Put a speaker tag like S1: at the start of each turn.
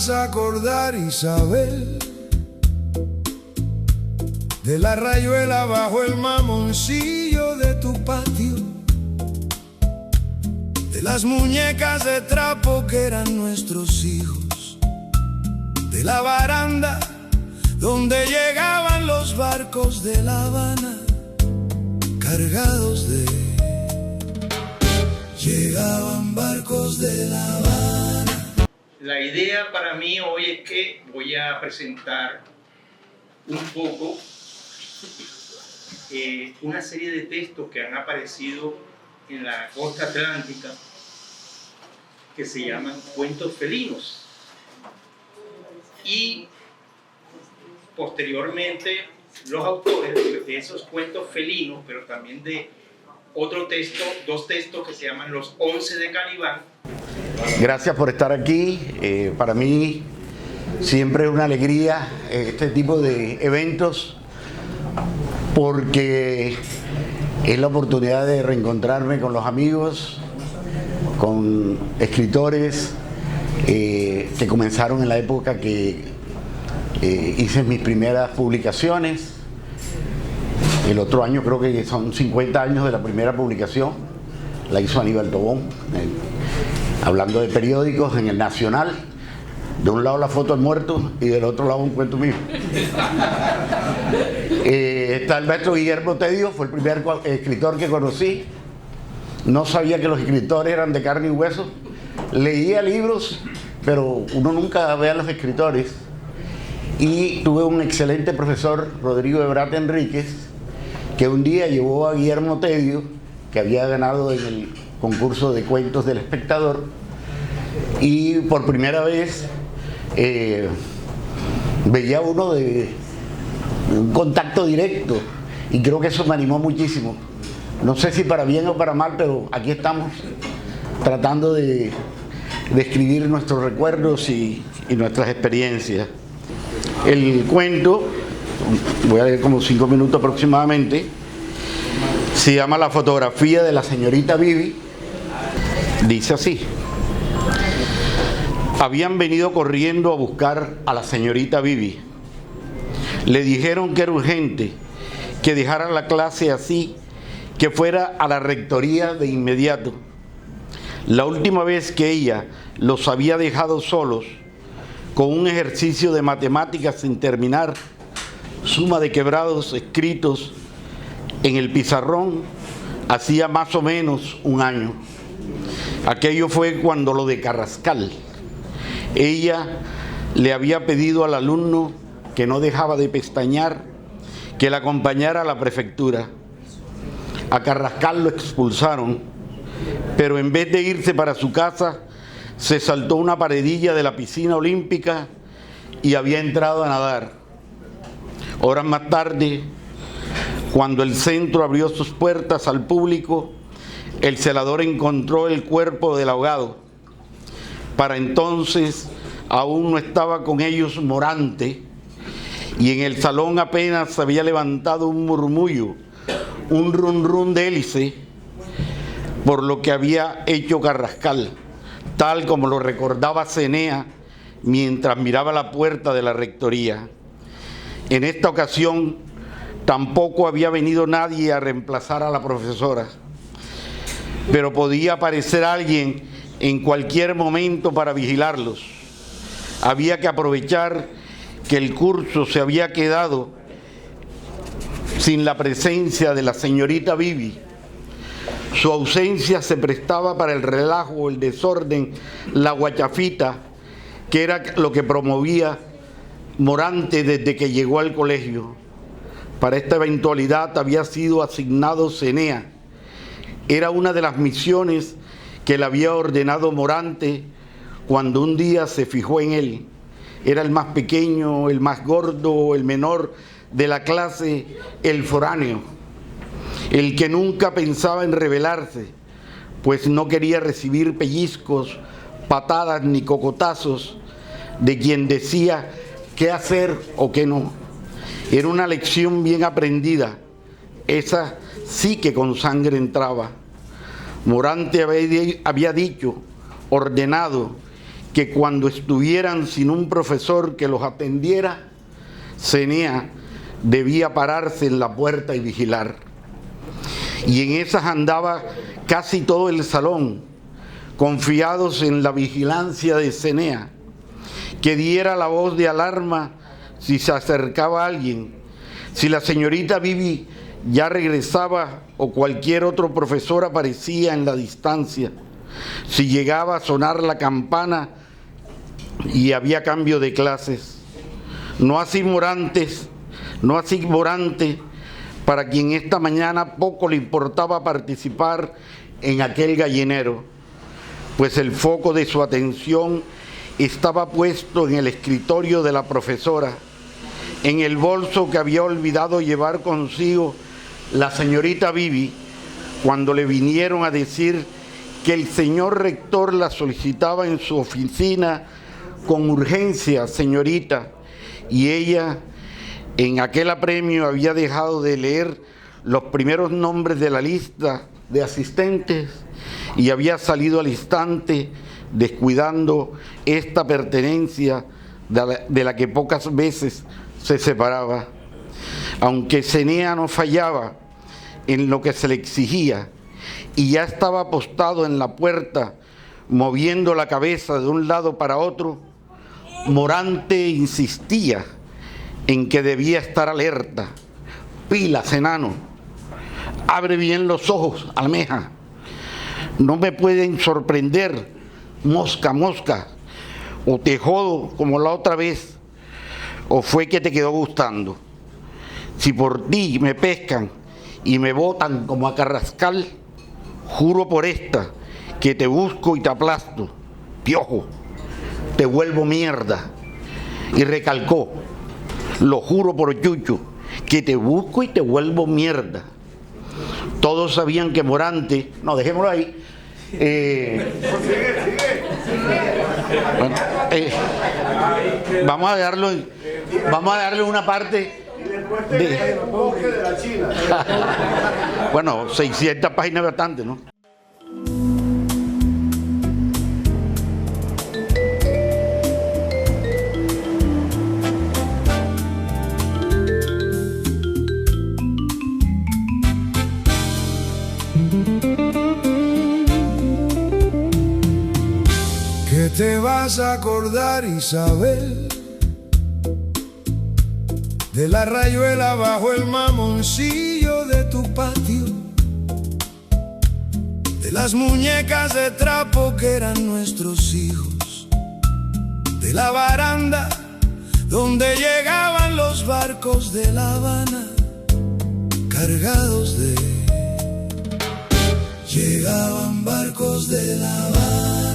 S1: vas a acordar, Isabel, de la rayuela bajo el mamoncillo de tu patio, de las muñecas de trapo que eran nuestros hijos, de la baranda donde llegaban los barcos de La Habana, cargados de... Llegaban barcos de La Habana.
S2: La idea para mí hoy es que voy a presentar un poco una serie de textos que han aparecido en la costa atlántica que se llaman cuentos felinos, y posteriormente los autores de esos cuentos felinos, pero también de otro texto, dos textos que se llaman Los 11 de Calibán.
S3: Gracias por estar aquí. Para mí siempre es una alegría este tipo de eventos, porque es la oportunidad de reencontrarme con los amigos, con escritores que comenzaron en la época que hice mis primeras publicaciones. El otro año creo que son 50 años de la primera publicación, la hizo Aníbal Tobón, hablando de periódicos en El Nacional. De un lado la foto del muerto y del otro lado un cuento mío. Está el maestro Guillermo Tedio, fue el primer escritor que conocí. No sabía que los escritores eran de carne y hueso. Leía libros, pero uno nunca ve a los escritores. Y tuve un excelente profesor, Rodrigo Ebrat Enríquez, que un día llevó a Guillermo Tedio, que había ganado en el concurso de cuentos del Espectador, y por primera vez veía uno de un contacto directo, y creo que eso me animó muchísimo. No sé si para bien o para mal, pero aquí estamos tratando de escribir nuestros recuerdos y nuestras experiencias. El cuento, voy a leer como 5 minutos aproximadamente, se llama La fotografía de la señorita Bibi. Dice así: habían venido corriendo a buscar a la señorita Bibi. Le dijeron que era urgente, que dejara la clase así, que fuera a la rectoría de inmediato. La última vez que ella los había dejado solos, con un ejercicio de matemáticas sin terminar, suma de quebrados escritos en el pizarrón, hacía más o menos un año. Aquello fue cuando lo de Carrascal. Ella le había pedido al alumno, que no dejaba de pestañear, que la acompañara a la prefectura. A Carrascal lo expulsaron, pero en vez de irse para su casa, se saltó una paredilla de la piscina olímpica y había entrado a nadar. Horas más tarde, cuando el centro abrió sus puertas al público, el celador encontró el cuerpo del ahogado. Para entonces aún no estaba con ellos Morante, y en el salón apenas se había levantado un murmullo, un run run de hélice, por lo que había hecho Carrascal, tal como lo recordaba Cenea mientras miraba la puerta de la rectoría. En esta ocasión tampoco había venido nadie a reemplazar a la profesora, pero podía aparecer alguien en cualquier momento para vigilarlos. Había que aprovechar que el curso se había quedado sin la presencia de la señorita Bibi. Su ausencia se prestaba para el relajo, el desorden, la guachafita, que era lo que promovía Morante desde que llegó al colegio. Para esta eventualidad había sido asignado Cenea. Era una de las misiones que le había ordenado Morante cuando un día se fijó en él. Era el más pequeño, el más gordo, el menor de la clase, el foráneo, el que nunca pensaba en rebelarse, pues no quería recibir pellizcos, patadas ni cocotazos de quien decía qué hacer o qué no. Era una lección bien aprendida, esa sí que con sangre entraba. Morante había dicho, ordenado, que cuando estuvieran sin un profesor que los atendiera, Cenea debía pararse en la puerta y vigilar. Y en esas andaba casi todo el salón, confiados en la vigilancia de Cenea, que diera la voz de alarma si se acercaba alguien, si la señorita Bibi ya regresaba o cualquier otro profesor aparecía en la distancia, si llegaba a sonar la campana y había cambio de clases. No así Morante, para quien esta mañana poco le importaba participar en aquel gallinero, pues el foco de su atención estaba puesto en el escritorio de la profesora, en el bolso que había olvidado llevar consigo la señorita Bibi cuando le vinieron a decir que el señor rector la solicitaba en su oficina con urgencia, señorita, y ella en aquel apremio había dejado de leer los primeros nombres de la lista de asistentes y había salido al instante descuidando esta pertenencia de la que pocas veces se separaba. Aunque Cenea no fallaba en lo que se le exigía y ya estaba apostado en la puerta moviendo la cabeza de un lado para otro, Morante insistía en que debía estar alerta. Pilas, enano, abre bien los ojos, almeja, no me pueden sorprender, mosca, o te jodo como la otra vez, o fue que te quedó gustando. Si por ti me pescan y me botan como a Carrascal, juro por esta que te busco y te aplasto, piojo, te vuelvo mierda. Y recalcó, lo juro por Chucho, que te busco y te vuelvo mierda. Todos sabían que Morante, no, dejémoslo ahí. Bueno, vamos a darle una parte de la China. Bueno, 600 páginas bastante, ¿no?
S1: Que te vas a acordar, Isabel, de la rayuela bajo el mamoncillo de tu patio, de las muñecas de trapo que eran nuestros hijos, de la baranda donde llegaban los barcos de La Habana, cargados de... Llegaban barcos de La Habana.